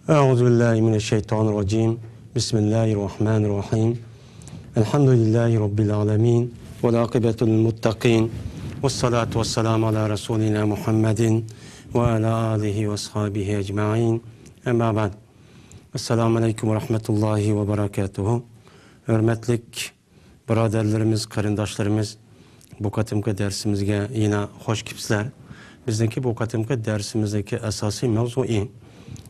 Euzubillahimineşşeytanirracim. Bismillahirrahmanirrahim. Elhamdülillahi Rabbil alemin. Ve akibetul muttakin. Ve salatu ve selamu ala Resulina Muhammedin ve ala alihi ve ashabihi ecma'in. Emma ba'd. Esselamu aleyküm ve rahmetullahi ve berekatuhu. Hürmetlik braderlerimiz, qarindoshlarimiz, bu qatimki dersimizge yine hoş kipsizlar. Bizdeki bu qatimki dersimizdeki asosiy mavzui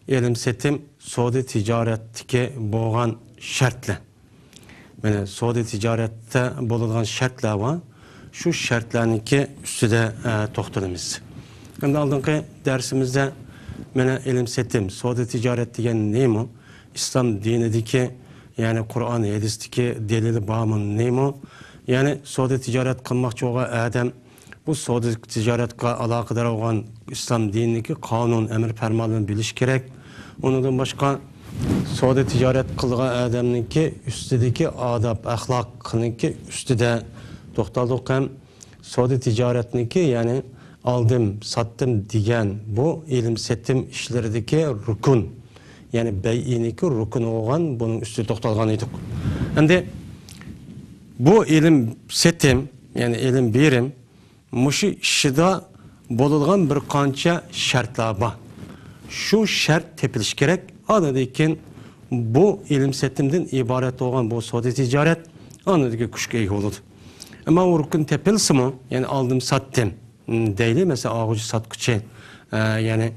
ilim setim savdo tijoratga bo'lgan shartlar. Mana savdo tijoratda bo'ladigan shartlar va shu shartlarniki ustida to'xtalamiz. Endi oldingi darsimizda mana ilim setim savdo tijorat degan nima? İslam dinidagi, ya'ni Qur'on hadisdagi delili bormi nima? Ya'ni savdo tijorat qilmoqchi bo'lgan odam bu savdo tijoratga aloqador bo'lgan islom dinidagi qonun, amr farmonlarni bilish kerak. Ondan başka savdo tijorat qilgan odamniki ustidagi odob, axloqniki ustida to'xtaldik ham. Savdo tijoratniki, ya'ni aldım, sattım degan bu ilim setim ishlaridagi rukun, ya'ni bay'iniki rukun bo'lgan, buning ustida to'xtalgan edik. Endi bu ilim setim, ya'ni ilim berim mushu ishida bo'ladigan bir qancha shartlar bor. Şu şart tepiliş gerek. Anadaki bu ilim setimden ibaret olan bu savdo ticaret anadaki kuşka iyi olur. Ama o rukun tepilsi mi? Yani aldım sattım değil. Mesela ağacı satkıcı, yani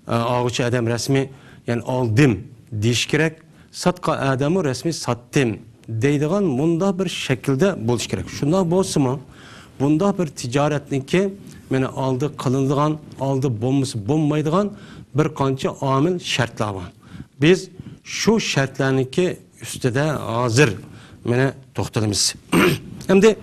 ağacı adam resmi, yani aldım deyiş gerek. Satka adamı resmi sattım deydiğen bunda bir şekilde buluş gerek. Şundan bolsa mı? Bunda bir ticaretin ki yani aldı kılındığın, aldı bomması bombaydıgan bir qancha amil şartlar var. Biz şu şartlarniki ustida hozir mana to'xtalamiz. Endi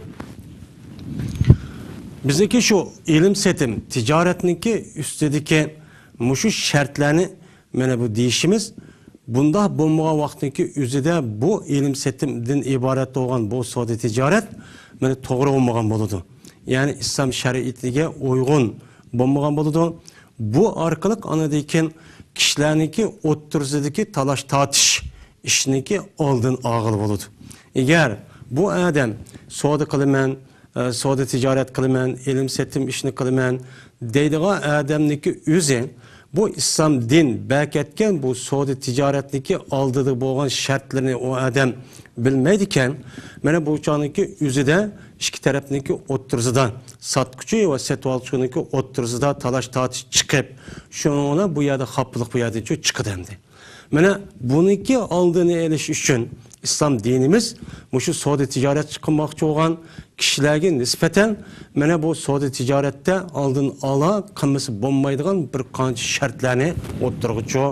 bizdeki şu ilim setim tijoratniki ustidagi mushu shartlarni mana bu deyishimiz, bunda bo'lmagan vaqtniki o'zida bu ilim setimdan iborat bo'lgan bu savdo tijorat mana to'g'ri bo'lmagan bo'ladi. Ya'ni islom shariatiga uyg'un bo'lmagan bo'ladi. Bu arkalık anadaki kişilerniki o'ttirzidagi talash tartish ishniki oldin ağıl bo'ladi. Eğer bu adam savdo qilaman, savdo tijorat qilaman, ilim setim ishni qilaman deydigan odamniki o'zi bu islom din berketgan bu savdo tijoratniki oldida bo'lgan shartlarni o adam bilmaydi ekan, mana bu choniki o'zida ikki tarafniki o'ttirzidan satquchi va sotib oluvchiniki o'ttirzida talash tortish chiqib, shuni bu yerda xapliq bu yerda chiqadi endi. Mana buniki oldini olish uchun islom dinimiz mushu savdo tijorat qilmoqchi bo'lgan kishilarga nisbatan mana bu savdo tijoratda oldin ola qilmasi bo'lmaydigan bir qancha shartlarni o'ttirg'icha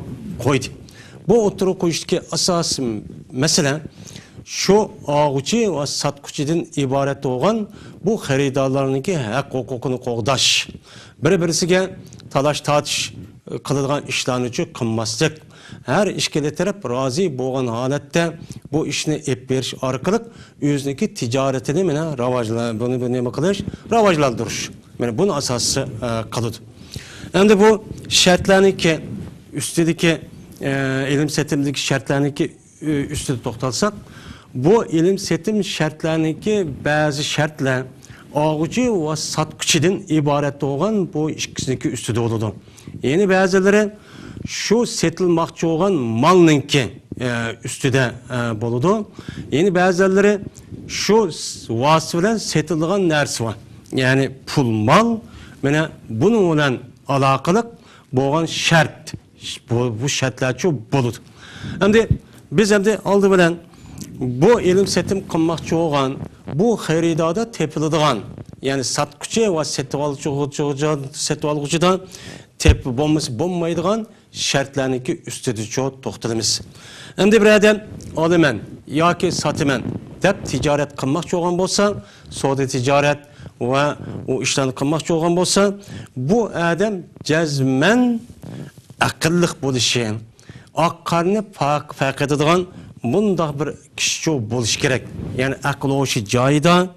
qo'ydi. Bu o'ttirib qo'yishdagi asosiy masala şu ağuçi ve satkuçiden ibaret olan bu xaridarlarınki hak hukukunu qoğdaş. Bir-birisiga talaş tartish qiladigan ishlarni qilmaslik. Her ishkili taraf rozi bo'lgan holatda bu ishni ep berish orqali o'ziniki tijoratini mana nima qilish, rivojlantirish. Mana buni asosi qiladi. Endi bu shartlarniki ustidagi ilim setimdagi shartlarniki ustida to'xtalsak, bu ilim setim şartlarındaki bazı şartlar ağucu ve satkuçiden ibaret olan bu ikisindeki üstüde oldu. Yeni bazıları şu setilmakçı olan malınki üstüde buludu. Yeni bazıları şu vasıfla setildiğin nersi var. Yani pul mal, yani bunun olan alakalı boğan şart. Bu şartlar çok buludu. Biz hem de aldı bilen bu ilim setim qilmoqchi bo'lgan bu xaridada tepiladigan, ya'ni satquchi va sotib oluvchidan tepib bo'lmaydigan shartlarniki ustida to'xtalamiz. Endi bir odam olaman yoki sotaman deb tijorat qilmoqchi bo'lgan bo'lsa, savdo tijorat va u ishlarni qilmoqchi bo'lgan bo'lsa, bu odam jazman aqlli bo'lishi, oqqarni farq etadigan bunda bir kişi buluş gerek. Yani akıl oluşu joyida,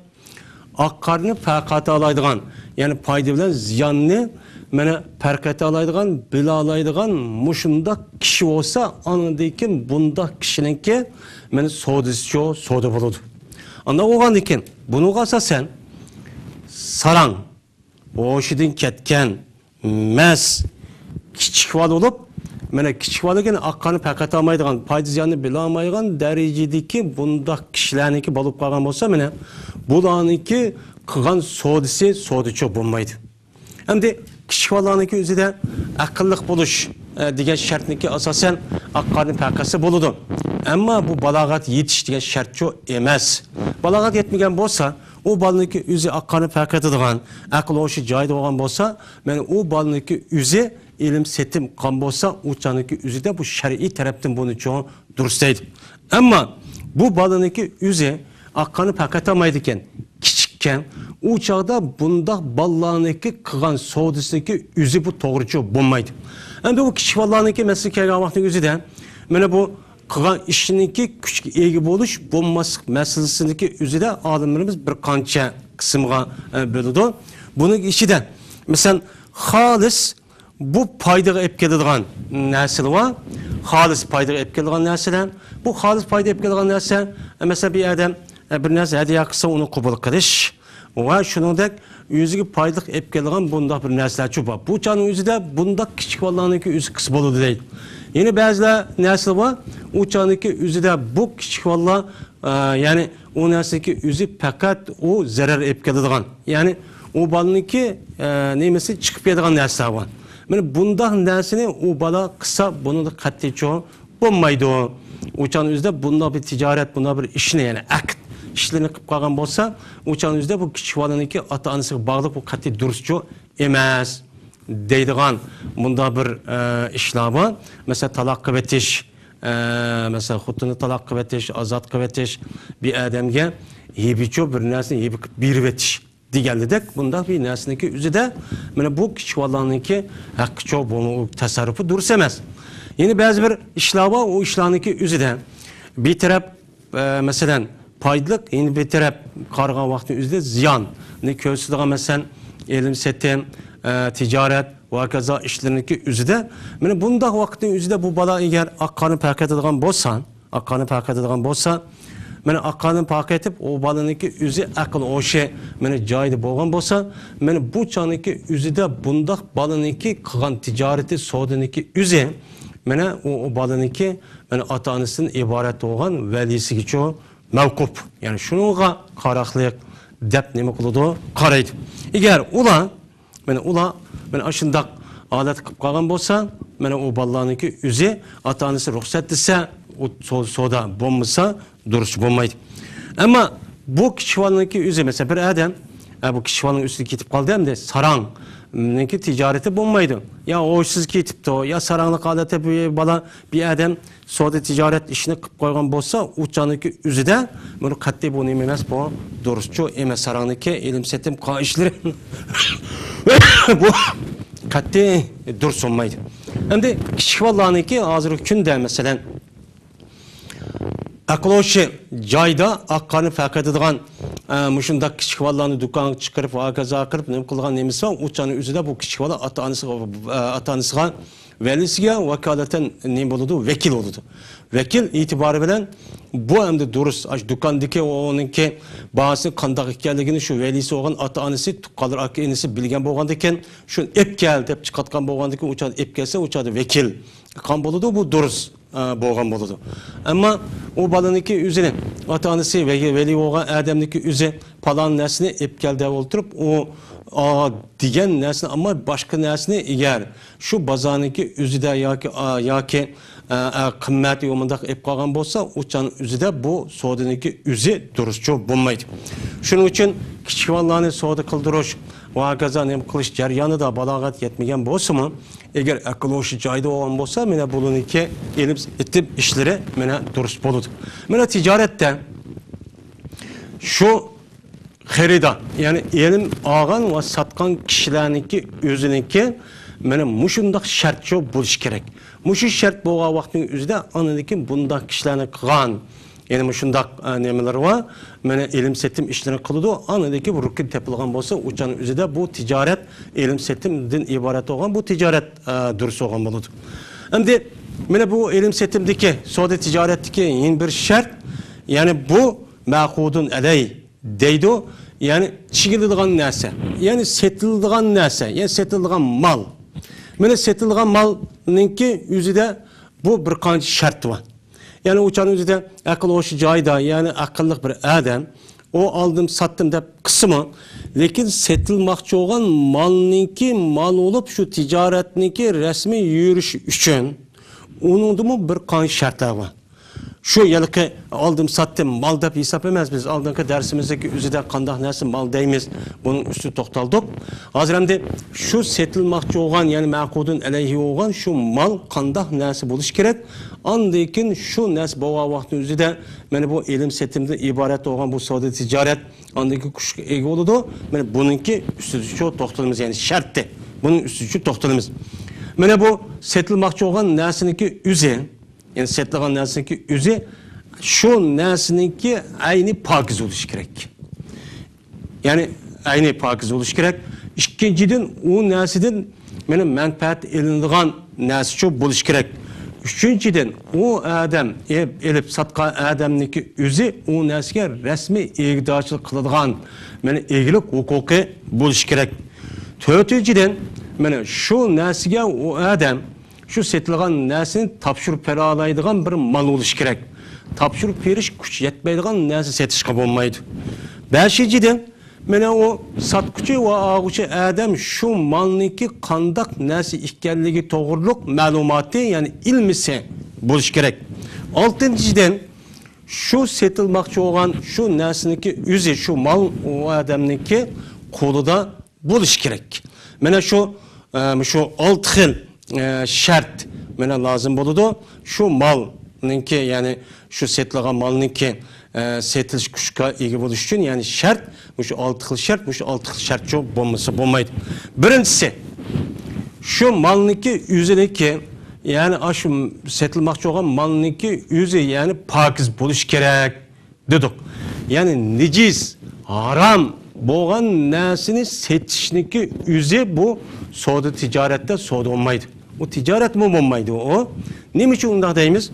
akkarını fark alaydigan, yani payda bilen ziyanını mene perkete alaydıgan, bila alaydıgan muşunda kişi olsa anındayken bunda kişininki mene sodisi çoğu soda buludu. Anda oğan iken bunu kalsa sen sarang, oşidin ketken, mes, kiçik val olup mene kiçik val iken akkanı perkete almaydıgan, paydı ziyanını bila almaydıgan derecedeki bunda kişilerinki balıp kalgan olsa mene bulanınki kıgan sodisi soda çoğu bulmaydı. Hem de kiçik valanınki özü de akıllık buluş diyen şartniki asasen akkarının perkası buludu. Ama bu balagat yetiş diyen şart çoğu emez. Balagat yetmegen bolsa o balınınki özü akkarının perkatı diyen akıl oşu caydı olan bolsa yani o balınınki özü ilim setim kan bolsa uçanınki özü de bu şer'i taraftan bunu çoğu durustaydı. Ama bu balınınki özü akkarını perkatamaydıken kiçikken o çağda bunda ballarınınki kıgan soğudusundaki üzü bu doğrucu bulmaydı. Hem de bu küçük ballarınınki mesela kelgen vaktin üzü de yani bu kıgan işininki küçük ilgi buluş bulması meselesindeki üzü de adımlarımız bir kança kısımga bölüdü. Bunun işi de mesela halis bu paydaga epkelediğin nesil var. Halis paydaga epkelediğin nesiller. Bu halis payda epkelediğin nesil mesela bir adam bir narsa hediye kılsa onu kabul kılış ve şunundaki yüzüge paylık epkelegen bunda bir narsalar çok var. Bu çağın yüzü de bunda küçük vallahnınki yüzü kısa buludu değil. Yine bazılar narsa var. O çağındaki yüzü de bu küçük vallah yani o narsaki yüzü fakat o zarar epkelegen. Yani o balınınki neyse çıkıp yediğin narsalar var. Yani bunda narsini o bala kısa bunu da katli çoğu bulmaydı o. Uçağın yüzde bunda bir ticaret, bunda bir işine yani akt işlerini kıp kalgan bolsa, uçağın yüzde bu küçük valanınki ata anısı bağlı bu katli duruşçu emez deydiğen bunda bir işler var. Mesela talak kıvetiş, mesela hutunu talak kıvetiş, azat kıvetiş bir adamge yebiço bir nesini yebik bir vetiş digeldik. Bunda bir nesindeki yüzü de bu küçük valanınki hakkı çoğu bunu tasarrufu durus emez. Yine bazı bir işler var, o işlerindeki yüzü de bir taraf mesela paydalık, yine bir taraf kargan vaktin yüzü de ziyan. Ne köysüzlüğe mesela elim setim, ticaret, vakaza işlerindeki yüzü de bunda vaktin yüzü de bu bala eğer akkanı perkat edilen bolsan, akkanın park etip o balınınki yüzü akıl o şey caydı bolgan bolsa bu çağındaki yüzü de bunda balınınki kıgan ticareti soğudununki yüzü o balınınki ata anısının ibaret olan velisi ki çoğu mevkup. Yani şununla karaklık dep nemi kılıdı karaydı. Eğer ula aşındak alet kıp kalgan bolsa o ballarınınki yüzü ata anısı ruhsat dese o soda bulmasa duruş bulmaydı. Ama bu kişivalınınki yüzü mesela bir adam bu kişivalının üstü gidip kaldı hem de sarang ki ticareti bulmaydı. Ya oşsuz kitipti o, ya saranglık adete bir adam soda ticaret işini kıp koygan bolsa uçağındaki yüzü de bunu katli bunu emez bu duruşçu emez saranglıki ilim setim işleri bu katli durus olmaydı. Hem de kişivallarınınki hazır günde mesela akloşi cayda akkanı fakat edilen muşunda küçük vallarını dükkanı çıkarıp akaza akırıp nem kılgan nemisi var. Uçanın üzerinde bu küçük vallar ata anısıga velisiga vakaleten nem buludu vekil oldu. Vekil itibarı bilen bu hem de durus dükkandaki onunki bazı kandak hikayeligini şu velisi olan ata anısı kalır akınısı bilgen boğandayken şu ep gel dep çıkartkan boğandaki uçan ep gelse uçadı vekil kan buludu bu durus boğan buludu. Ama o balınınki üzerine ata anısı veli olan adamdaki üzerine palan nesini ep gel dev oturup o diyen nesini ama başka nesini eğer şu bazanınki üzüde ya ki kımmeti yomunda ep kalgan bolsa uçan üzüde bu soğudununki üzü duruşçu bulmaydı. Şunun için küçük vallarını soğudu kıldırış vakaza nem kılış jaryanı da balagat yetmegen bolsa mı eğer ekoloji cayda olan bolsa bununki elim etip işleri duruş boludu. Ticarette şu xerida yani elim ağan ve satkan kişilerinki özününki muşundaq şart çok buluş gerek. Muşu şart boğa vaktin üzde anındaki bunda kişilerini kıgan Yani şundak nemeler var. Mene ilim setim işlerini kılıdı. Anadaki bu rükün tepilgan bolsa uçanın üzerinde bu ticaret ilim setimden ibaret olan bu ticaret dürüst olan buludu. Şimdi mene bu ilim setimdeki soda ticaretteki yeni bir şart yani bu ma'kudun aley deydi. Yani çiğildiğin neyse, yani setildiğin neyse, yani setildiğin mal. Mene setildiğin malınki yüzüde bu bir kanç şart var. Yani uçanın yüzüde akıl hoşu cayda, yani akıllık bir adam, o aldım sattım da kısmı, lekin setilmakçı olan malınki mal olup şu ticaretninki resmi yürüyüş için, onun da mı bir kanç şartlar var. Şu yılki aldım sattım mal da hesap emez biz aldığınki dersimizdeki üzerinde kandak neresi mal deyimiz bunun üstü toktaldık. Hazır hem de şu setilmakçı olan yani ma'kudun aleyhi olan şu mal kandak neresi buluş gerek. Andayken şu nes boğa vakti üzerinde yani bu ilim setimde ibaret olan bu savda ticaret andaki kuş egi oldu. Yani bununki üstü şu toktalımız yani şarttı. Bunun üstü şu toktalımız. Yani bu setilmakçı olan neresininki üzeri yani setilgan nersinki üzü şu nersininki aynı pakiz oluş gerek. Yani aynı pakiz oluş gerek. İkinciden o nersiden benim menfaat elindiğin nersi çok buluş gerek. Üçüncüden o adam elip satkan adamniki üzü o nersiga resmi ilgidaşılık kıldıgan yani ilgilik hukuki buluş gerek. Dördüncüden yani şu nersiga o adam şu setilgan nersini tapşırıp peralaydıgan bir mal oluş gerek. Tapşırıp veriş güç yetmeydigan nersi setişka olmaydı. Beşinciden, mene o satkucu ve ağucu adam şu malniki kandak nersi ihkerligi doğruluk malumatı yani ilmisi buluş gerek. Altıncıdan, şu setilmakçı olan şu nersiniki üzü şu mal o adamniki kolu da buluş gerek. Mene şu altı yıl şart mene lazım buludu. Şu malınki yani şu setilgan malınki setiliş kuşka ilgi buluş için yani şart şu 6 yıl şart bu şu 6 yıl şart çok bulması bulmaydı. Birincisi şu malınki üzerindeki yani şu setilmakçı olan malınki üzü yani pakiz buluş gerek dedik. Yani necis haram boğan nesini setişniki üzü bu soda ticarette soda olmaydı. O ticaret mi olmaydı o? Ne için onda deyimiz?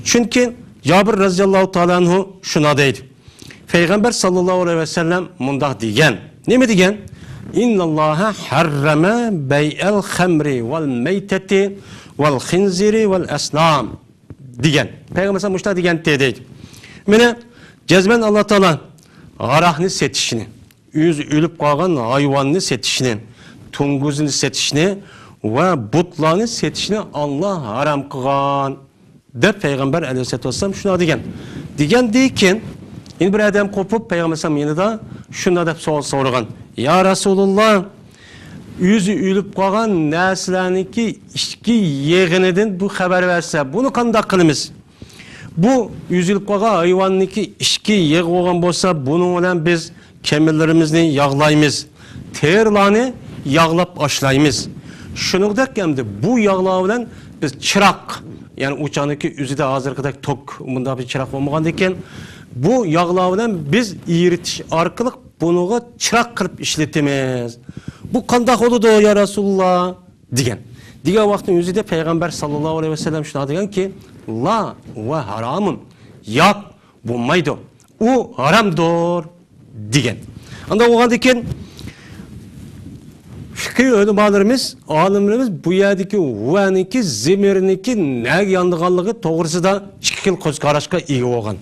Çünkü Cabir radıyallahu ta'ala anhu şuna deydi. Peygamber sallallahu aleyhi ve sellem munda diyen. Ne mi diyen? İnnallaha harrama bey'el khamri vel meyteti vel khinziri vel esnam. Diyen. Peygamber sallallahu aleyhi ve sellem diyen deydi. Mene cezmen Allah ta'ala garahni setişini, yüz ölüp kalgan hayvanını setişini, tunguzunu setişini ve butlarını setişini Allah haram kılgan. De Peygamber aleyhisselatü vesselam şuna diyen. Diyen deyken, yine bir adam kopup Peygamber aleyhisselam yanında şuna da sorugan. Ya Resulullah, yüzü ölüp kalgan neslaniki içki yeğineden bu haber verse, bunu kandak kılımız. Bu yüzü ölüp kalgan hayvaniki içki yeğ olan bolsa, bunun olan biz kemirlerimizni yağlayımız. Terlanı yağlap aşlayımız. Şunu derken de bu yağla biz çırak yani uçağındaki üzüde hazırlıkta tok bunda bir çırak olmagandiken bu yağla biz iritiş arkalık bunu çırak kılıp işletimiz. Bu kandak oldu ya Resulullah diyen. Diğer vaktin üzüde Peygamber sallallahu aleyhi ve sellem şuna diyen ki la ve haramın yap bulmaydı. O haramdır diyen. Anda o diken fikir ödümalarımız, alimlerimiz bu yerdeki uvaniki, zemiriniki ne yandıqanlığı doğrusu da şikil kozgaraşka iyi olgan.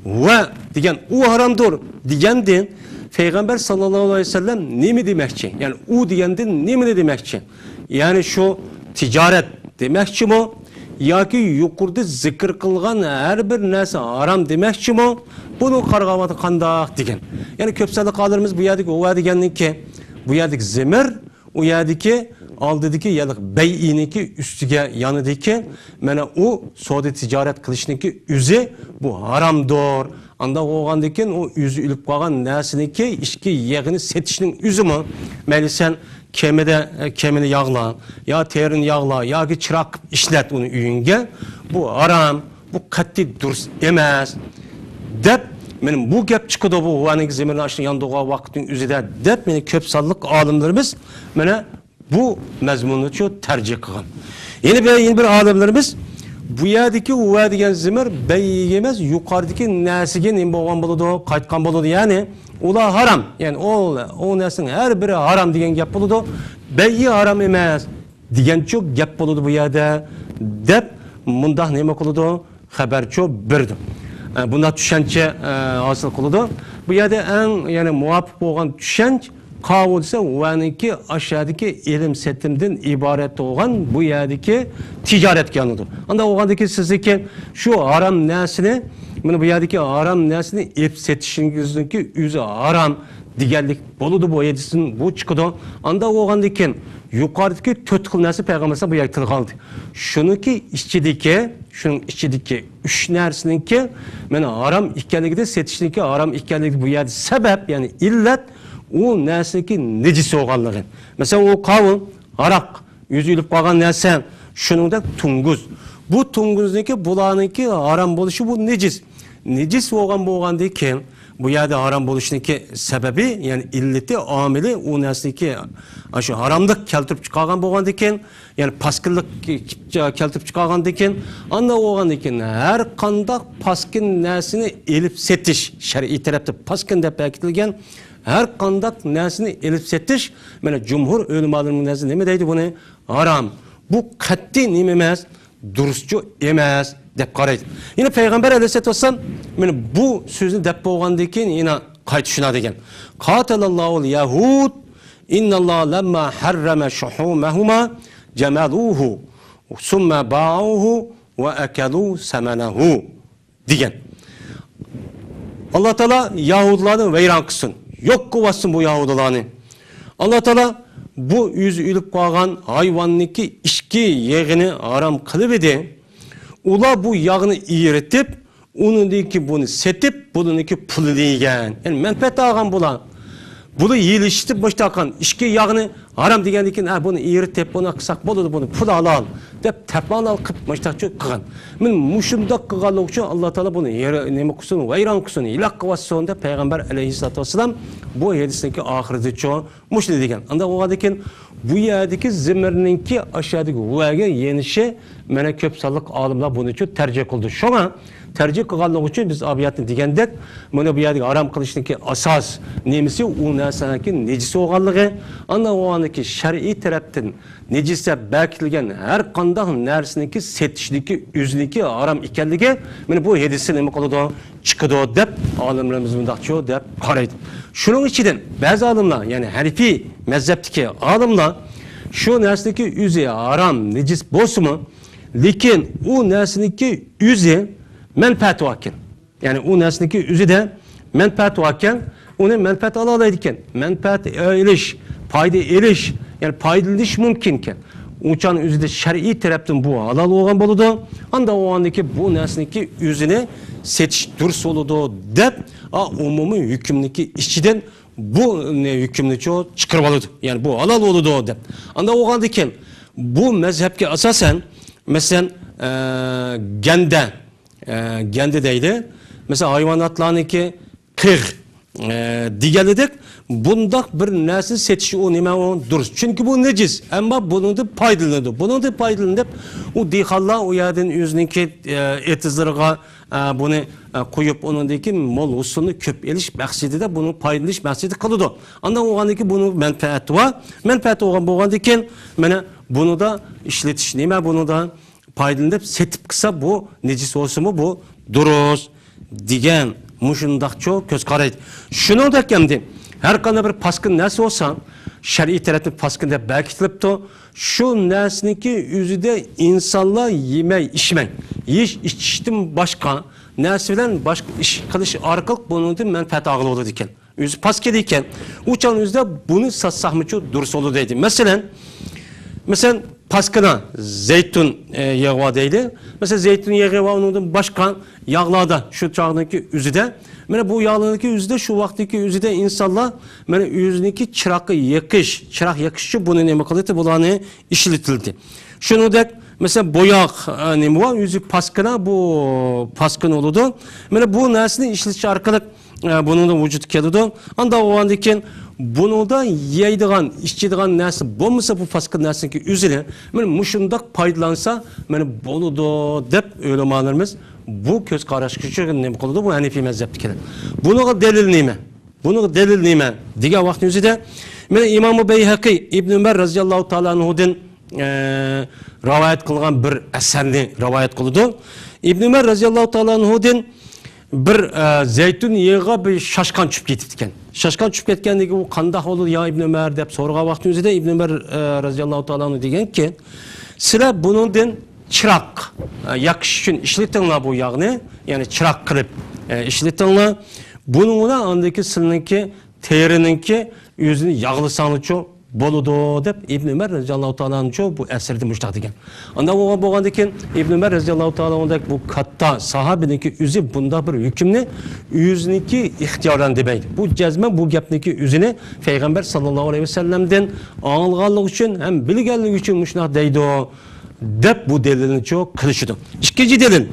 Ve diyen o haramdır diyenden Peygamber sallallahu aleyhi ve sellem ne mi demekçi? Yani o diyenden ne mi demekçi? Yani şu ticaret demekçi mi? Ya ki yukarıda zikir kılgan her bir nesi haram demekçi mi? Bunu kargavatı kandak diyen. Yani köpselik alırımız bu yerdeki uva diyenlik ki bu yerdeki zemir, o yerdeki aldığındaki yalık bey'iniki üstüge yanıdaki mene o soda ticaret kılışındaki üzü bu haramdır. Anda oğandaki o üzü ülüp kalan nesiniki işki yeğini setişinin üzü mü? Meli sen kemini yağla, ya terin yağla, ya ki çırak işlet onu üyünge. Bu haram, bu qat'iy durust emas deb men bu gap chiqdi bu uning zemirni ashni yandığı vaqtning o'zida deb meni ko'p sonliq olimlarimiz mana bu mazmunni cho tarjih qilgan. Yeni bir olimlarimiz bu yerdagi uva degan zemir bayga emas, yuqoridagi narsaga nima bo'lgan bo'ladi, qaytgan bo'ladi. Ya'ni ular haram. Ya'ni o narsaning har biri haram degan gap bo'ladi. Bayi haram emas degancha gap bo'ladi bu yerda deb mundaq nima qiladi? Xabarcho berdi. Bunda tushuncha hosil qiladi. Bu yerda eng ya'ni muvofiq bo'lgan tushuncha qavulsa uvaniki aşağıdaki ilim setimden ibaret olan bu yerdeki ticaret yanıdır. Anda oğandaki sizdeki şu haram nesini, bu yerdeki haram nesini ip setişinizdeki yüzü haram digerlik boludu bu yedisin bu çıkıdı. Anda oğandaki yukarıdaki tötkül nesi peygamberse bu yerdeki kaldı. Şununki içindeki üç nersininki haram ikkenlikte setişindeki haram ikkenlikte bu yerde sebep yani illet o nesneki necisi oğanlığı. Mesela o kavun, arak, yüzülüp kalan nesne, şunun da tunguz. Bu tunguzdaki bulanınki haram buluşu bu necis. Necis oğan deyken, bu yerde haram buluşundaki sebebi, yani illeti, amili, o nesneki şu haramlık keltirip çıkargan boğan deyken, yani paskıllık keltirip çıkargan deyken, anda oğan deyken, her kandak paskin nesini elip setiş, şer'i tarafta paskin de belirtilgen, her kandak nesini elip setiş, yani cumhur ölümalarının nesini ne mi deydi bunu? Haram. Bu kat'i nimemez, durusçu emez, dep qaraydı. Yine Peygamber aleyhisselatü vesselam, yani bu sözünü dep boğandaki yine qaytışına degen. Qatalallahu yahud, innallahu lemma harrama şuhumahuma cemaluhu, summa ba'uhu ve akalu semenehu degen. Allah Teala Yahudilarını veyran kılsın. Yok kıvatsın bu Yahudilarını. Allah Teala bu yüzü ülüp kalan hayvanlıki işki yeğini haram kılıp edi. Ula bu yağını iğretip, onundaki bunu setip, bununki pulu deygen. Yani menfaat ağan bulan. Bunu yiyiliştip baştakan işki yağını haram degendikin, bunu iğretip, bunu kısak boludu, bunu pul al. Dep tepman al kıp baştakçı kıgan. Men muşunda kıganlık için Allah Teala bunu neme kusun, veyran kusun, ilak kıvatsın da Peygamber aleyhissalatü vesselam bu hadisindeki ahireti çoğun muşli degen. Anda o adeken bu yerdeki zimirininki aşağıdaki uvaga yenişi mene köp sallık alimler bunun için tercih kıldı. Şuna tercih kıganlık için biz abiyatını degендек, bunu bu yerdeki haram kılışındaki asas nemisi o nesanaki necisi oğanlığı, anda o andaki şer'i taraftan necise belirtilgen her kandak nersiniki setişdeki yüzüneki haram ikenligi meni bu hadisi nima qiladi chiqadi deb olimlarimiz bundaqcho deb qaraydi. Shuning ichidan ba'zi olimlar, ya'ni Hanifiy mazhabdagi olimlar shu narsadagi yuzi haram nejis bo'lsa-mu, lekin u narsadagi yuzi manfaat ekan. Ya'ni u narsadagi yuzida manfaat ekan, uni manfaat ola oladi ekan. Manfaat elish, foyda elish, yani paydalanish mumkin ekan. Uçan yüzüde şer'i taraftan bu halal olan boludu. Anda o andaki bu nesneki yüzüne seç durs oludu dep umumun hükümdeki işçiden bu hükümlü çoğu çıkarmalıdır. Yani bu halal oludu dep. Anda o andaki bu mezhepke asasen mesela gende deydi. Mesela hayvanatlarınki kır digelidik. Bundak bir nesil setişi o nime o duruz. Çünkü bu necis. Ama bunun da paydalandı. Bunun da paydalanıp o dihallar o yerden yüzündeki etizlerine bunu koyup onundaki mol usunu köp eliş maksidi de bunun paydalanış maksidi kalıdı. Andan o andaki bunun menfaati var. Menfaati olan bu andaki bunu da işletiş nime bunu da paydalanıp setip kısa bu necis olsun mu bu duruz digen muşundakço köz karaydı. Şunu da kemdi. Her kanı bir paskın nesi olsa, şer'i tarafın paskında belirtilipti. Şu nesneki yüzüde insanlar yemeği, içmeyi, içtim başka, nesvilen başka iş kılış arkalık bunun da menfaat ağlı olur diken. Yüzü paskedeyken, uçan yüzde bunu satsahmıcı durus olur deydi. Mesela paskına zeytun yağı deydi. Mesela zeytun yağı var, onun başka yağlarda şu çağdaki yüzüde. Bu yağlardaki yüzde şu vaktiki yüzde insanlar yüzündeki çırak yakışı bunu ne makaleti bulanı işletildi. Şunu da mesela boyak ne var? Yüzük paskına bu paskın oldu. Mesela bu neslin işletici arkalık bunun da vücut keldi. Anda o andiken bunu da yeydiğen, içtiğin nesli bulmasa bu paskın neslinki üzüle, yani muşundak paydalansa, yani boludu dep öyle manlarımız. Bu köz karışıklığı ne kıldı? Bu Hanefi mezhepti kelim. Bunu delil neyme? Bunu delil neyme? Diğer vakti üzüde, yani İmam-ı Beyhaqi İbn Ömer radıyallahu ta'ala anhu'dan rivayet kılgan bir eserini rivayet kıldı. İbn Ömer radıyallahu ta'ala anhu'dan bir zeytun yığığa bir şaşkan çüp ketiptiken. Şaşkan çüp ketkendeki o kandaq olur ya İbn Ömer dep sorğa vaktimizde İbn Ömer radıyallahu ta'ala anhu degen ki sıra bunundan çırak yakış için işletinler bu yağını yani çırak kılıp işletinler. Bununla andaki sınınki terininki yüzünü yağlı sanıçı boludu dep İbn Ömer radıyallahu ta'ala anhu bu eserde müştak degen. Anda boğandaki İbn Ömer radıyallahu ta'ala anhu bu katta sahabeninki yüzü bunda bir hükümni yüzünki ihtiyardan demeydi. Bu cezme bu gapniki yüzünü Peygamber sallallahu aleyhi ve sellem'den ağılganlık için hem bilgenlik için müşnak deydi o dep bu delilini çok kılışıdı. İkinci delil.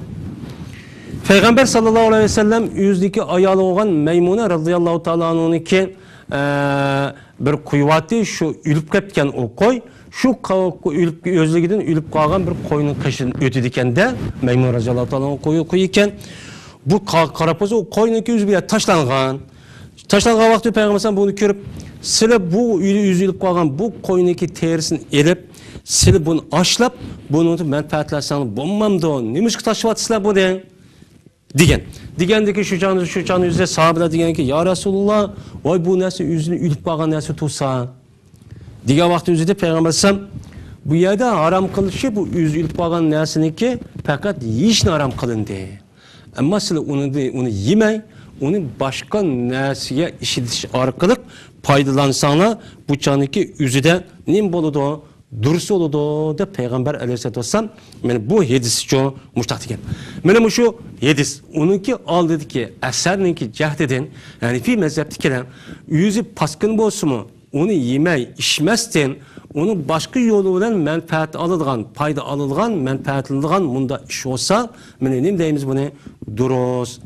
Peygamber sallallahu aleyhi ve sellem yüzdeki ayalı olan Meymune radıyallahu ta'ala anhu'nunki bir kuyvatı şu ülüp ketken o koy şu ülüp özlüğünden ülüp kalgan bir koyunun kışın ötüdiken de Meymune radıyallahu ta'ala koyu koyuken bu karapozu o koyununki yüzü bile taşlangan vakti Peygamber bunu görüp sile bu üzülüp kalgan bu koyununki terisini erip sile bunu aşlap bunu menfaatlersen bulmam da o nemiş ki taşıvatısılar bu den Digendeki şu canı yüzde sahabeler digen ki ya Resulullah vay bu nasıl yüzünü ülüp bağın nasıl tutsa digen vakti yüzde Peygamber sallam bu yerde haram kılışı bu yüz ülüp bağın nasıl ki fakat yiyişini haram kılındı ama onu yemey onu başka nasiye işitiş arkalık paydalansanlar bu canıki yüzüde nim boludu Dursu oldu da Peygamber aleyhisselatü vesselam yani bu hadis çok müştak diken. Yani şu hadis onunki al dedi ki eserninki cahdeden yani fi mezhepti kelam yüzü paskın bolsun mu onu yemey içmezden onun başka yoluyla menfaat alıngan payda alıngan menfaat alıngan bunda iş olsa yani ne deyimiz bunu durus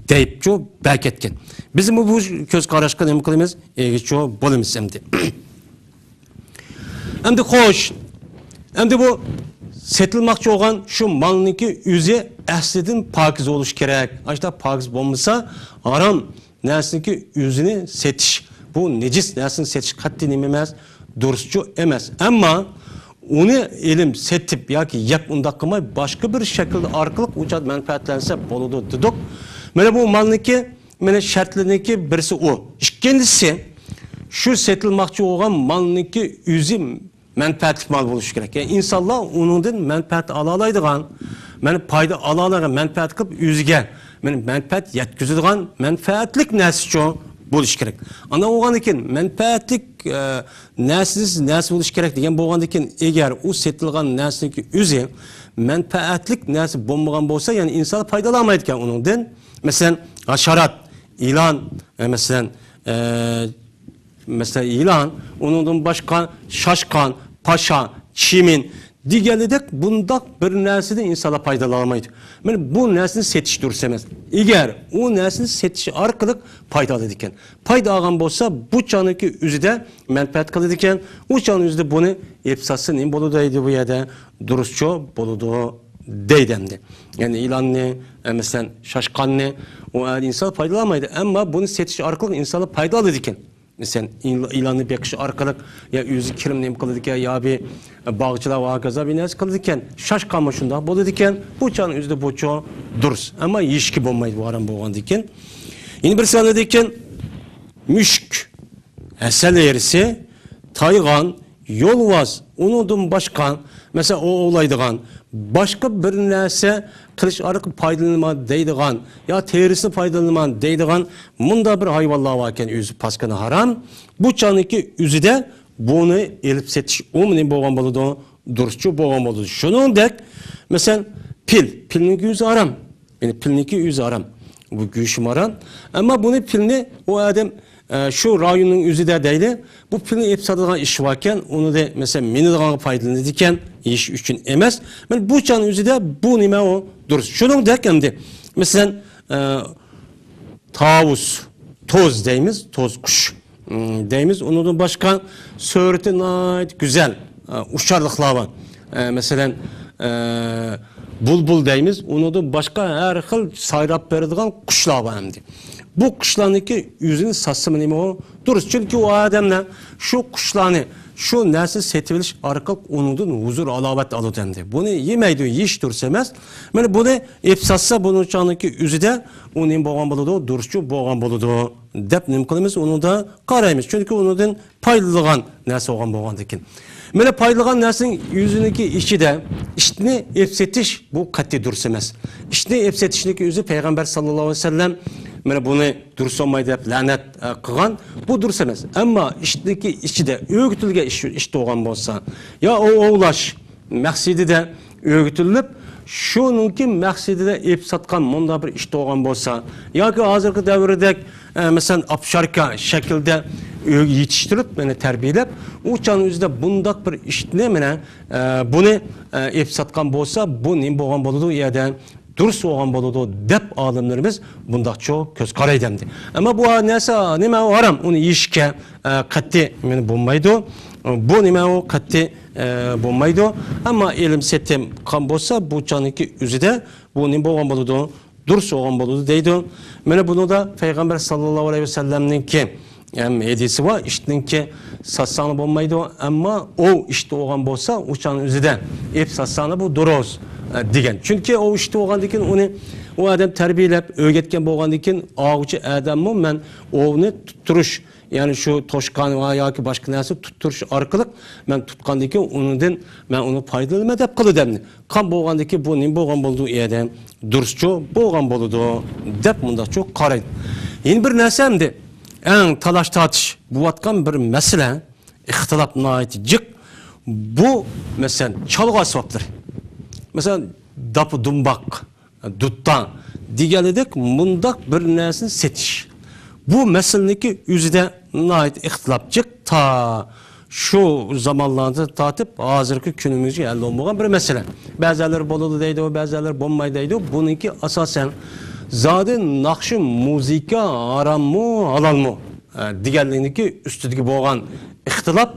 deyip çok belki etken. Bizim bu göz karışıklığı ne kılımız çok bolumuz hem de. Hem de hoş, hem de bu setilmakçı olan şu malınki yüzü əslidin pakiz oluş gerek. İşte pakiz olmasa haram neslinki yüzünü setiş. Bu necis neslini setiş katli nememez, durusçu emez. Ama onu elim setip ya ki yap undakımay başka bir şekilde arkalık uçad menfaatlense boludu dedik. Böyle bu malınki, böyle şartlarınki birisi o. İkincisi şu setilmakçı olan malınki yüzü menfaatlik mal buluş gerek. Yani insanlar onundan menfaat alalaydıgan, yani payda alalaydıgan menfaat kılıp yüzüge, yani menfaat yetkizildiğin menfaatlik nesli buluş gerek. Ana oğan iken menfaatlik nesli buluş gerek diyen boğan iken eğer o setildiğin nesli yüzü menfaatlik nesli bulmagan bolsa yani insanlar faydalamaydıkken onundan. Mesela haşerat, ilan, mesela ilan, onundan başka şaşkan, paşa, çimin, diğerleri bunda bir nesli de insana faydalanamaydı. Yani bu neslini setiş dursemez. Eğer o neslini setiş arkalık faydalı diken. Fayda ağam bolsa bu canıki üzüde menfaat kılı diken, o canı üzüde bunu epsası ne boludaydı bu yerde durusçu boludu deydemdi. Yani ilan ne, mesela şaşkan ne, o insan faydalamaydı ama bunu setiş arkalık insana faydalı diken. Mesela ilanı bir kişi arkalık ya yüzü kirim nem kılıdık ya bir bağcılar vakaza bir nes kılıdıkken şaşkanma şunda boludikken bu çanın yüzde bu çoğu duruz ama yişki bulmaydı bu aram boğan dikken. Yine bir sene dikken müşk esel yerisi taygan yolvaz onudun başkan mesela o olaydıgan başka bir nese kılıç arık faydalanma deydigan ya terisini faydalanma deydigan bunda bir hayvallah varken yüzü paskını haram bu çanıki yüzüde bunu elip setiş umuni boğan boludu duruşçu boğan boludu şunun dek mesela pilniki yüzü haram yani pilniki yüzü haram bu güçüm haram ama bunu pilni o adam şu rayonun yüzüde deyli. Bu pilni epsadığına iş varken onu da mesela menidağına faydalanırken iş için emez. Ben bu çanın yüzüde bu nime o duruz. Şunun derken de mesela tavus, toz deyimiz, toz kuş deyimiz. Onun başka söğütün ait güzel uçarlıklar var. Mesela bulbul deyimiz. Onun da başka her xil sayrap beradigan kuşlar var hem de. Bu kuşlarniki yüzünü satsımı nime o duruz. Çünkü o adamlar şu kuşlarını şu nesil setiviliş arkalık onundan huzur alavet alıdı hem de. Bunu yemeydi, yiş dursemez. Yani bunu epsatsa bunun çanındaki yüzüde onun boğan buludu, duruşçu boğan buludu. Dep nimkılımız onu da karayımız. Çünkü onundan paylılığan nesil oğan boğandakin. Böyle paylıgan neslin yüzündeki işi de işini epsetiş bu katli dursemez. İşini epsetişindeki yüzü Peygamber sallallahu aleyhi ve sellem bunu dursamaydı hep lanet kılan bu dursemez. Ama işteki işi de öğütülge iş doğan olsa ya o oğlaş maksidi de öğütülüp şununki maksidi de epsatkan munda bir iş doğan olsa ya ki hazırki devirde mesela apşarka şekilde yetiştirip beni terbiyelep uçanın yüzünde bundak bir işine bunu epsatkan olsa bu nim boğan boludu ya da dürüst oğan boludu dep alimlerimiz bundak çok köz karaydı. Ama bu neyse nime o haram onu işke katli bulmaydı. Bu nime o katli bulmaydı. Ama elim setim kan bolsa bu çanınki yüzüde bu nim boğan boludu dürüst oğan boludu deydi. Bunu da Peygamber sallallahu aleyhi ve sellem'nin ki hediyesi var. İştinki satsanı bulmaydı ama o işte oğan bolsa uçanın yüzüde hep satsanı bu doroz digen. Çünkü o işte oğan dikin onu o adam terbiyelep öğretken boğan dikin ağıcı adamım ben onu tutturuş yani şu toşkan var ya ki başka neyse tutturuş arkalık ben tutkan dikin onundan ben onu faydalı edip kılı demni. Kan boğan dikin bu nim boğan bulduğu adam duruşçu boğan buludu dep bunda çok karaydı. Yeni bir nesemdi. En talaş tartış bu vatkan bir mesele ihtilaf naiti bu mesela çalgı asbaptır. Mesela dapı dumbak, duttan digeledek mundak bir nesini setiş. Bu meseleki yüzde nait ihtilaf ta şu zamanlarda tatip hazırki günümüzü elde olmayan bir mesele. Bazıları boludu deydi o, bazıları bombay deydi o. Bununki asasen zaten nakşı muzika aram mı alal mı? Diğerliğindeki üstüdeki boğan ihtilaf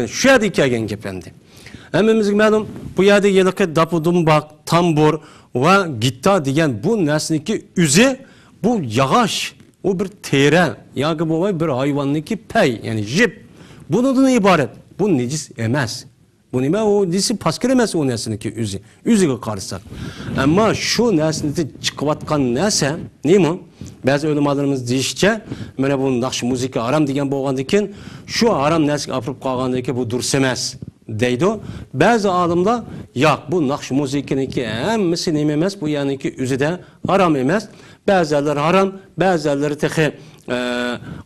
şu yerde iki agen gependi. Hemimizin malum bu yerde yelike dapı dumbak, tambur ve gitta diyen bu neslindeki üze bu yağış o bir tere ya ki bu bir hayvanlıki pey yani jip bunun ibaret. Bu necis emez. Bu nime o disi paskiremez o neslindeki üze. Üzüge karışsak. Ama şu neslinde çıkıvatkan nese ne mi? Bazı ölümalarımız deyişçe böyle bu nakşı müzik aram diyen boğandıkken şu aram nesli apırıp kalgandaki bu dursemez deydi o. Bazı alımlar yok bu nakşı müzikinki hemmisi nememez bu yani ki üzüde aram emez. Bazıları haram bazıları tehi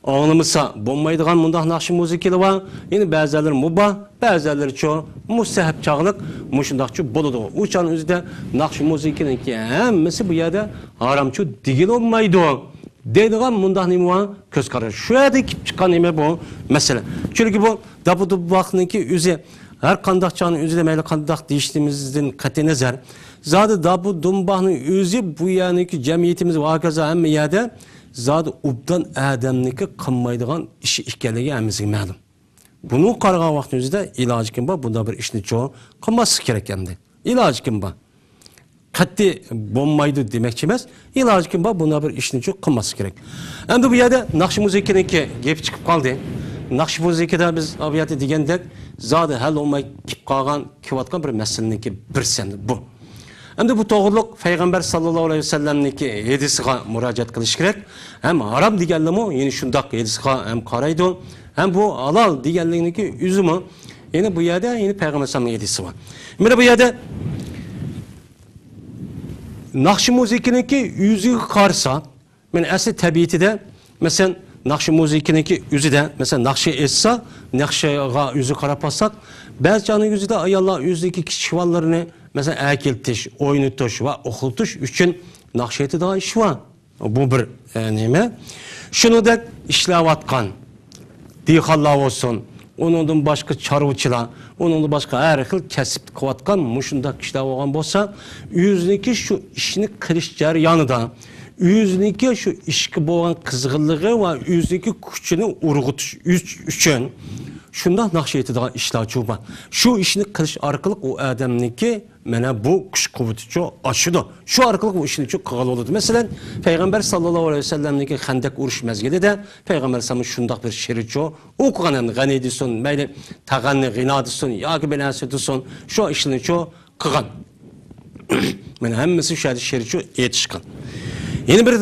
anımısa bulmaydıgan mundak nakşı müzikili var. Yine bazıları mubah bazıları çoğu mustahap çağlık muşundakçı boludu. Uçanın üzüde nakşı müzikinki hemmisi bu yerde haramçı digil olmaydı o. Deydiğim mundak neymi köz kararı. Şu yerde çıkan neymi bu mesele. Çünkü bu dabudu vaktinki üzü her kandakçanın üzü demeyle kandak değiştiğimizden katı nazar. Zaten dabu dumbahının üzü bu yani ki cemiyetimiz vakaza hem yerde zaten ubdan adamniki kınmaydıgan işi işgelege emizin malum. Bunu kargan vaktimizde ilacı kim var? Bunda bir işini çoğu kınması gerekendi. İlacı kim var? Katı bombaydı demekçimiz. İlacı kim var? Bunda bir işini çoğu kınması gerek. Hem de bu yerde nakşı müzikinki gep çıkıp kaldı. Nakşı müzikide biz abiyatı digendek zaten hal olmay kip kalgan kivatkan bir meseleninki bir sendi bu. Hem de bu doğruluk Peygamber sallallahu aleyhi ve sellem'ninki hedisiga müracaat kılış gerek. Hem haram digenlemi yine şundak hedisiga hem karaydı. Hem bu halal digenliğindeki üzümü yine bu yerde yine Peygamber sallallahu hedisi var. Şimdi bu yerde nakşı müzikinki yüzü karsa yani asli tabiati de mesela nakşı müzikinki yüzü de mesela nakşı etse nakşıya yüzü karapassak bazı canı yüzü de ayallah yüzdeki kişivallarını mesela ekiltiş, oynatuş ve okultuş için nakşiyeti daha iş var. Bu bir neyme. Şunu da işlevotgan dehqonlar olsun, onundan başka çarvıçılar, onundan başka her xil kasb qilayotgan mushunda kishilar bo'lgan bo'lsa, o'ziniki shu ishni qilish jarayonida, o'ziniki shu ishga bo'lgan qizg'inligi va o'ziniki kuchini urg'utish uchun shunda naqsh etadigan ishlar bor. Shu ishni qilish orqali u odamniki mana bu kuch quvvati oshadi. Shu orqali u ishni qilgan bo'ladi. Masalan, payg'ambar sallallohu alayhi vasallamniki Xandak urush mezgilida payg'ambar sallallohu shundoq bir she'richo o'qigan ham g'ani desin, mayli tag'anni g'ino desin yoki bilasi desin, shu ishni qilgan. Mana hammasi shu she'richo aytishgan. Yeni bir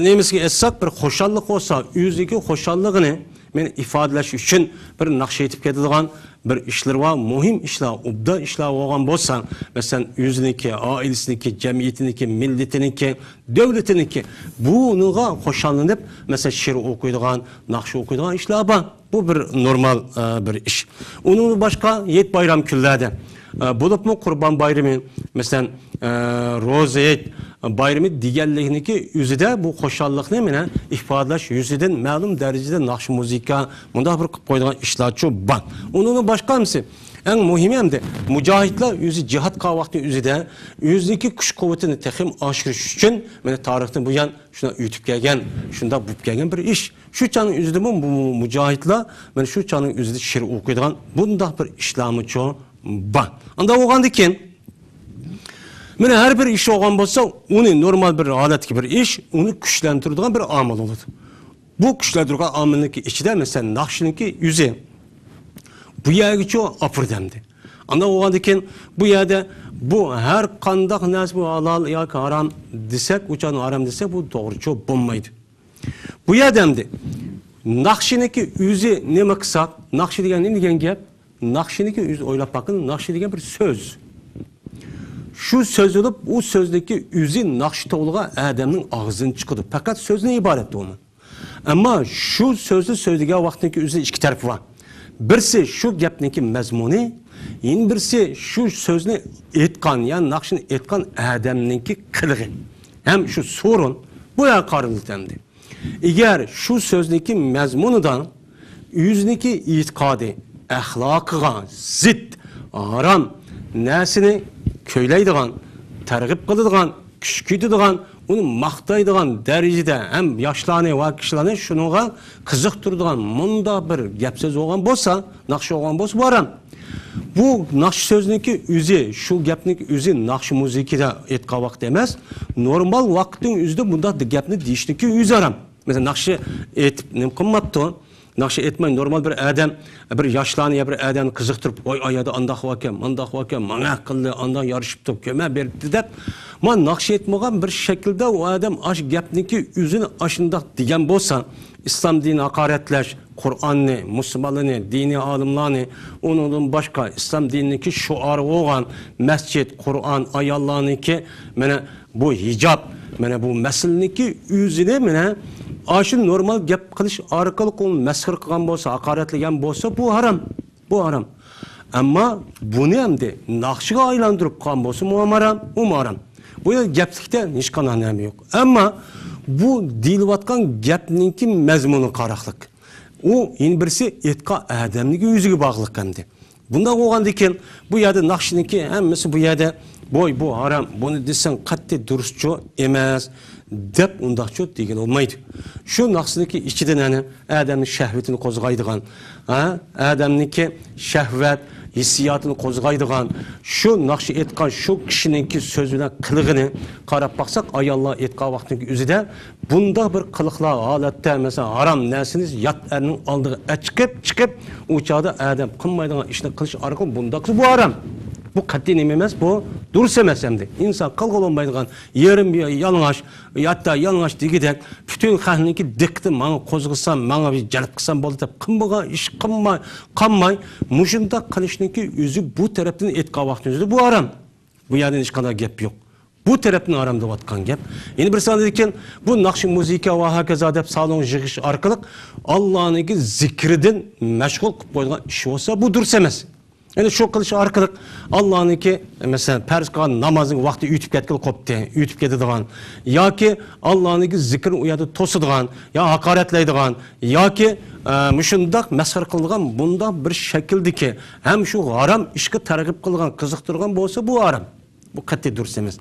nemizga aytsak, bir xo'shallik bo'lsa, o'ziga xo'shalligini men ifodalash uchun bir naqsh etib ketadigan bir ishlar va muhim ishlar, ubda ishlar bo'lgan bo'lsa, masalan, o'ziniki, oilasiniki, jamiyatiniki, millatiniki, davlatiniki buniga xo'shallanib, masalan, she'r o'qiydigan, naqsh o'qiydigan ishlar bor. Bu bir normal bir ish. Uning boshqa yet bayram kunlarda bo'libmi Qurban bayrami, masalan, Ro'za bayrami deganlikniki o'zida bu xo'shallikni meni ifodalash yuzidan ma'lum darajada naqsh muzika bunda bir qilib qo'ygan ishlar bor. Uning boshqamisi eng muhimi hamda mujohidlar o'zi jihad qilgan vaqtda o'zida o'ziniki kuch quvvatini texim oshirish uchun meni tarixdan bu yan shuna yutib kelgan, shunda bo'lib kelgan bir ish. Shu chaning o'zida bu mujohidlar mana shu chaning o'zida she'r o'qiydigan bunday bir ishlarmi bor. Unda o'g'andan keyin mana her bir iş olgan bo'lsa, uni normal bir holatga bir ish, uni kuchlantiradigan bir omil bo'ladi. Bu kuchlantiradigan omilniki ichida masalan naqshniki yuzi bu yergacha opurdamdi. Anda o'g'andan keyin bu yerda bu har qanday narsa bu halol yoki harom desak, uchan harom desak bu to'g'ri bo'lmaydi. Bu yerdamdi. Naqshniki yuzi nima qilsak, naqsh degan nima degan gap? Naqshniki yuzi o'ylab bakın, naqsh degan bir so'z. Şu söz olup, o sözdeki üzü nakş toğluğa adamın ağzını çıkıyordu. Fakat söz ne ibaretti onu? Ama şu sözlü sözdeki vaktindeki üzü iki tarafı var. Birisi şu gapniki mezmuni, yine birisi şu sözünü etkan, yani nakşını etkan adamınki kılığı. Hem şu sorun, bu ya karılıktandı. Eğer şu sözdeki mezmunudan, yüzündeki itikadı, ahlakıga, zid, haram, nesini köyleydigan, tergib qiladigan, kuchkuydigan, uni maqtaydigan darajada ham yoshlarni va kishilarni shunga qiziqtiradigan munda bir gap so'z bo'lgan bo'lsa, naqsh bo'lgan bo'lsa boram. Bu naqsh so'zniki o'zi, shu gapniki o'zi naqsh muzikada aytgan vaqt emas, normal vaqtning o'zida bunda gapni deyishniki o'zi haram. Mesela naqshi aytib nim qilmabdi. Naqshi etmay normal bir adam, bir yoshlarni bir adamni qiziqtirib, "Voy ayada andaq vakan, mandaq vakan, mana qildi, andaq yarishibdi, ko'ma berdi" deb, men naqshi etmagan bir shaklda u adam ash gapniki o'zini ashundaq degan bo'lsa, islom dinini haqoratlash, Qur'onni, musulmonlarni, diniy olimlarni, undan boshqa islom dininiki shuari bo'lgan masjid, Qur'on, ayollarniki, mana bu hijob, mana bu masalaniki o'zini mana aşı normal gap qilish orqali uni masxir qilgan bo'lsa, haqoratlagan bo'lsa, bu haram. Bu haram. Ammo buni hamda naqshiga aylantirib qolgan bo'lsa, bu haram, u haram. Bu gaplikda hech qanday nima yo'q. Ammo bu deyilayotgan gapninki mazmuni qaraqlik. U eng birisi etqa odamning o'ziga bog'liq hamda. Bunda bo'lgandan keyin bu yerda naqshiniki hammasi bu yerda boy bu haram, bunu desen qat'iy durustçu emas deb undaqçu degan olmaydi. Şu naqsniki ichidan ana adamning shahvatini qo'zg'aydigan, adamniki shahvat hissiyatını qo'zg'aydigan, şu naqshi etgan şu kishiningki so'zi bilan qilig'ini qarab baqsak, ayollar etgan vaqtning o'zida bunda bir qiliqlar holatda mesela haram narsani yot erning oldiga chiqib u chog'da adam qilmaydigan ishni qilish orqali bundaqsi bu haram. Bu qat'iy nima emas, bu durust emas hamda. İnsan qilg'olmaydigan yerim yalang'och, hatta yalang'och degidek bütün xalqniki diqqatni menga qo'zg'asam, menga bir jalb qilsam bo'ldi deb qilmagan ish qilmay, mushunda qilishniki o'zi bu tarafdan etgan vaqtingizda bu haram. Bu yerda hech qanday gap yo'q. Bu tarafdan haram deyotgan gap. Yeni bir sanadan ekan bu naqshi muzika va hokazo deb salon yig'ish orqali Allohning zikridan mashg'ul qilib qo'ygan ish bo'lsa, bu durust emas. Yani şu kılış arkalık Allah'ın ki mesela pers kılan namazın vakti ütüp ketkil koptu, ütüp ketadigan, ya ki Allah'ın ki zikrin uyadı tosudigan, ya hakaretleydigan, ya ki müşündak mesar kılgan bunda bir şekilde ki hem şu haram işki targip kılgan, kızıktırgan bolsa bu haram. Bu kat'i dursamız.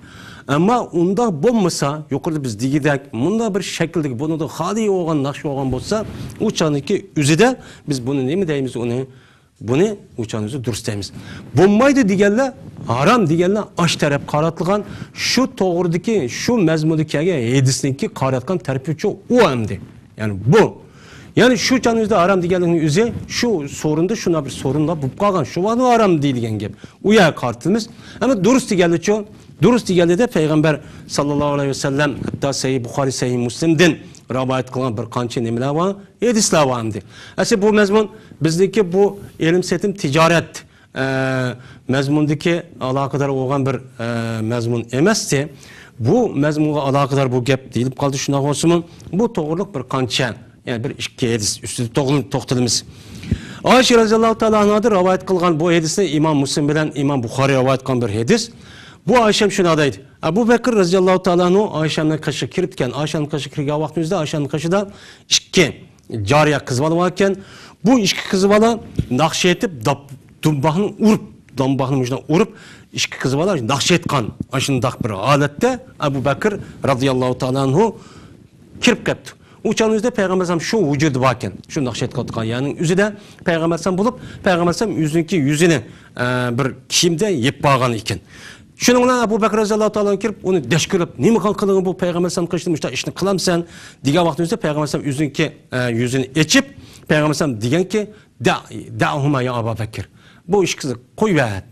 Ama onda bulmasa, yukarıda biz digidek, bunda bir şekilde bunu da hali olgan, nakşı olgan bolsa, uçanıki üzide biz bunu ne mi deyimiz onu? Bunu uçanımızı dürüsteyimiz. Bulmaydı digenle, haram digenle aş taraf karatılgan, şu doğrudaki, şu mezmudaki hedisindeki karatkan terpiçi o emdi. Yani bu. Yani şu canımızda haram digenlerin üzeri, şu sorunda şuna bir sorunla bu kalgan, şu var haram değil digen gibi. Uya kartımız. Ama dürüst digenle çoğu, dürüst digenle de Peygamber sallallahu aleyhi ve sellem, hatta Sahih Bukhari, Sahih Müslim'den rivayet kılan bir kançı nemiler var, hadisler var emdi. Aslında bu mezmun bizdeki bu ilim setim ticaret mezmundaki alakadar olan bir mezmun emesti. Bu mezmunga alakadar bu gap deyilip kaldı şuna olsun. Bu doğruluk bir kança. Yani bir iki hadis üstü toxtalımız. Ayşe radhiyallahu ta'ala anhadır rivayet kılgan bu hadisni İmam Müslim bilen İmam Bukhari rivayet kılgan bir hadis. Bu Ayşem şuna deydi. Ebu Bekir radhiyallahu ta'ala anhu Ayşem'nin kaşı kiripken, Ayşem'nin kaşı kiripken vaktimizde Ayşem'nin kaşı da iki cariye kız varken bu iki kızı bala nakşi etip dumbağını urup, dumbağının ucuna urup iki kızı bala nakşi etkan aşındak bir alette Ebu Bekir radıyallahu ta'ala anhu kirip kepti. Uçağınızda Peygamber şu vücudu varken, şu nakşi etkan yani yüzüde Peygamber bulup Peygamber yüzünü bir kimde yep bağan iken. Şununla Ebu Bekir radıyallahu ta'ala kirip onu deşkirip nemi kılığın bu Peygamber kıştırmışta işini kılamsan diye vaktimizde Peygamber yüzünü içip Peygamber diyen ki da'huma ya Ebu Bekir. Bu iş kızı koyuvet.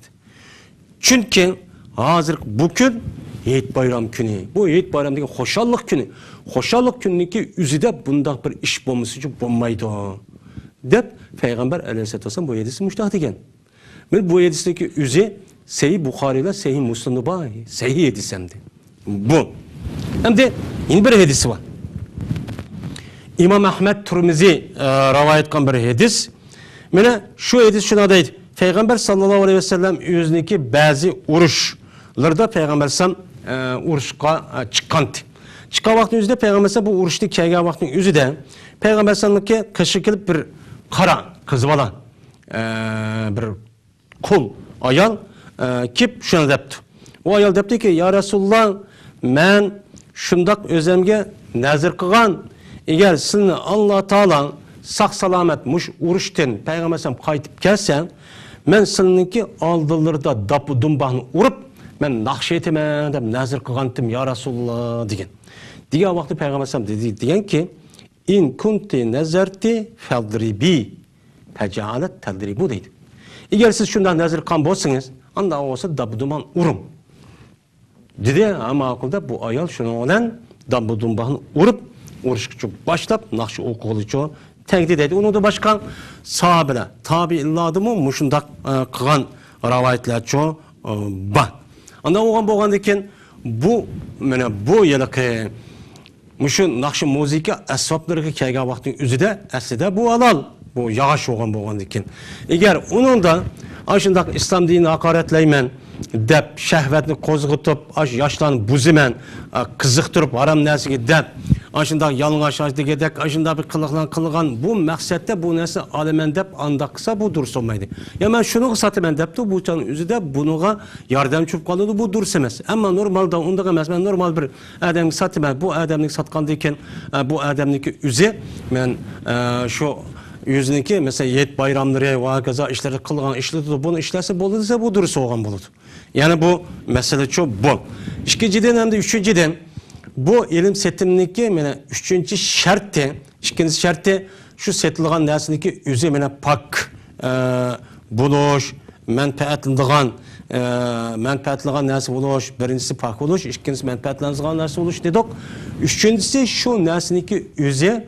Çünkü hazır bugün Eid bayram günü. Bu Eid bayramdaki hoşallık günü. Hoşallık günündeki üzüde bunda bir iş bulması için bulmaydı. Dep Peygamber aleyhisselatü vesselam bu hadisi müştahit eken. Bu hadisteki üzü Sahih Bukhari ile Sahih Müslim'de var. Sahih hadis hem de. Bu. Hem de yeni bir hadisi var. İmam Ahmed Tirmizi rivayet kılan bir hadis. Mene şu hadis şuna deydi. Peygamber sallallahu aleyhi ve sellem yüzündeki bazı uruşlarda Peygamber sallam uruşka çıkandı. Çıkan vaktimizde Peygamber bu uruşta kelgen vaktin yüzüde Peygamber sallam'daki kaşı gelip bir kara kızı olan bir kul ayal kip şuna depti. O ayal depti ki ya Resulullah men şundak özemge nazır kılgan eğer sizni Allah Teala sağ salamet muş uruşten Peygamber sallam kaytıp gelsen men sizinki aldılarda dapı dumbağını urup men nakşi etime dep nazır kılgandım ya Resulullah degen. Diye vakti Peygamber sallam dedi diyen ki in kunti nazarti feldribi fecalet tedribu deydi. Eğer siz şundan nazır kan bolsanız anda olsa dapı duman urum. Dedi ama akılda bu ayal şunu olan dapı dumbağını urup uruşçu başlap nakşi okulucu tehdit dedi. Onu da başka sahabele tabi illadı mı muşundak kılan rivayetler çoğu var. Anda oğan boğandayken bu yılık muşun nakşi muzika esvapları kelgen vaktin üzüde aslında bu alal bu yağış oğan boğandayken. Eğer onun da aşındak İslam dinini hakaretleymen dep şehvetini kozgutup yaşlarını buzimen kızıktırıp haram nesigi dep aşındak yalıngaşlaştı gedek aşındak bir kılıgan bu maksette bu nesi alemen dep andaksa bu dursamaydı. Ya ben şunu satımen depti bu çanın üzüde bunuğa yardımcı kalıyordu bu dursamaz. Ama normalde onda emez ben normal bir adamı satımen bu adamlık satkandayken bu adamlık üzü ben şu yüzündeki mesela yet bayramları ve kaza işleri kılgan işleri bunu işlerse boluduysa bu dursa olgan buludu. Yani bu mesele çok bol. İkinciden hem de üçüncüden bu ilim setimindeki üçüncü şartı, ikinci şartı şu setilgan nesindeki üzü pak buluş, menfaatlandıgan nesi buluş, birincisi pak buluş, ikincisi menfaatlandıgan nesi buluş dedik. Üçüncüsü şu nesindeki üzü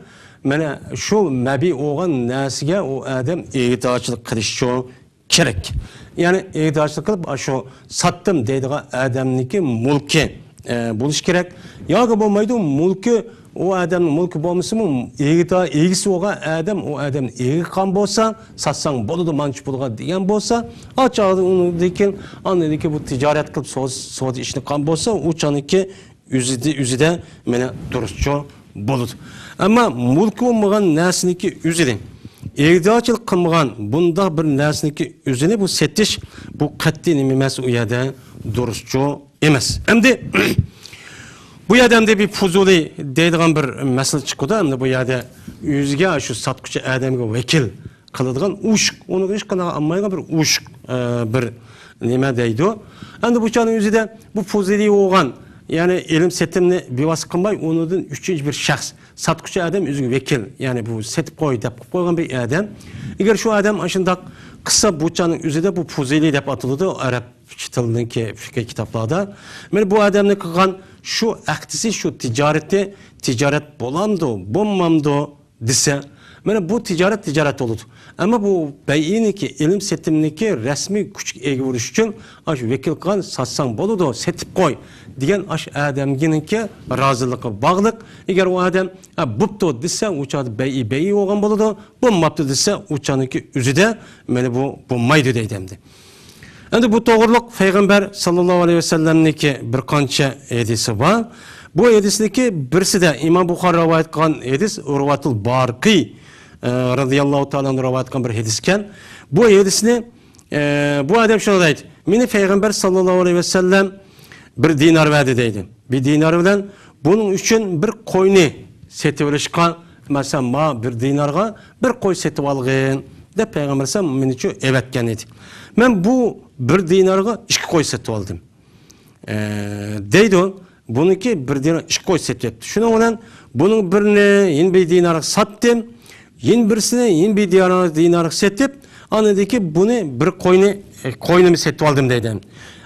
şu mebi olan nesige o adam ihtiyaçlık kılışıyor gerek. Yani ihtiyaçlık kılıp şu sattım dediği adamniki mulki buluş gerek. Ya ki bu maydu mulki o adamın mülkü bolmasa mı egisi oğa adam o adam egi kan bolsa satsan boludu manç bulga degan bolsa açığı onu dekin anladaki bu ticaret kılıp soğudu işini kan bolsa uçanıki üzüde mene duruşçu boludu. Ama mülkü olmagan nersiniki üzüde egdaçılık kılmagan bunda bir nersiniki üzüne bu setiş bu katli nimemez uyada duruşçu emas. Şimdi bu yerden bir Fuzuli deydiğin bir mesele çıkıyordu. Hem de bu yerde yüzge şu satkucu adamga vekil kılıdığın uşk. Onu hiç kadar anmayın bir uşk bir nime deydi o. Hem de bu çağın yüzde bu Fuzuli oğan yani ilim setimini bir vasıf kılmay onun üçüncü bir şahs. Satkucu adam yüzge vekil yani bu setip koy deyip koygan bir adam. Eğer şu adam aşındak kısa bu çağın yüzde bu Fuzuli deyip atıldı Arap tilindeki fikir kitaplarda. Yani bu adamın kılgan şu aktisi şu ticaret bolamdı, bommamdı dese, yani bu ticaret oldu. Ama bu beyiniki, ilim setimindeki resmi küçük egi vuruş için aş vekil kan satsan boludu, setip koy diyen aş adamginki razılıkı bağlık. Eğer o adam buptu dese uçadı beyi olgan boludu, bommaptı dese uçanınki üzüde, yani bu bommaydı deydemdi. Endi bu doğruluk Peygamber sallallahu aleyhi ve sellem'niki bir kança hadisi var. Bu hadisdeki birisi de İmam Bukhari rivayet kılan hadis Urvatul Barqi radıyallahu ta'ala rivayet kılan bir hadisken bu hadisini bu adam şunu deydi. Meni Peygamber sallallahu aleyhi ve sellem bir dinar verdi deydi. Bir dinar bilen bunun için bir koyunu setip alışkan mesela ma bir dinarga bir koy setip algın de Peygamber sallallahu aleyhi ve sellem meni evetken idi. Ben bu bir dinarga iki koy setip aldım. Deydi o. Bununki bir dinar iki koy setip yaptı. Şuna olan bunun birini yeni bir dinarga sattım. Yeni birisini yeni bir dinarga setip anladaki bunu bir koyunu setip aldım deydim.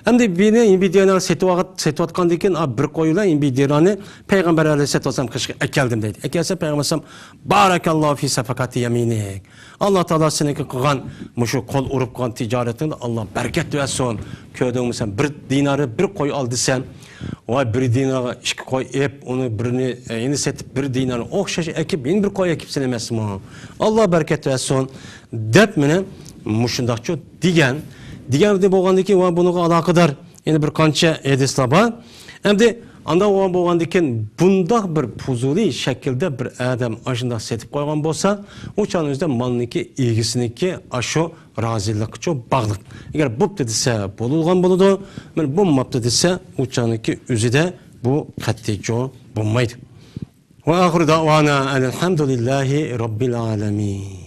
Hem de birini bir dinar setip atkan dekin bir koyuyla bir dinarını Peygamber aleyhisselatü vesselam kışkı ekeldim deydi. Ekelse Peygamber aleyhisselam barakallahu fi sefakati yeminik. Allah Teala seninki kılgan şu kol urup kılgan ticaretinde Allah bereket versin. Köyden sen bir dinarı bir koy al desen o bir dinarı iki koy ep onu birini yeni setip bir dinarı okşaş ekip yeni bir koy ekip senemez mi? Allah bereket versin. Dep mene muşundakçı digen de boğandaki bunu alakadar yine bir kança hadisler var. Hem de anda o boğandakin bunda bir Fuzuli şekilde bir adam aşında setip koygan bolsa o çağın özde malniki ilgisiniki aşo razılıkçı bağlık. Eğer bu dediyse bolulgan boludu, bu maptı dediyse o çağınki üzüde bu katlici bulmaydı. Ve ahir davana elhamdülillahi rabbil alemin.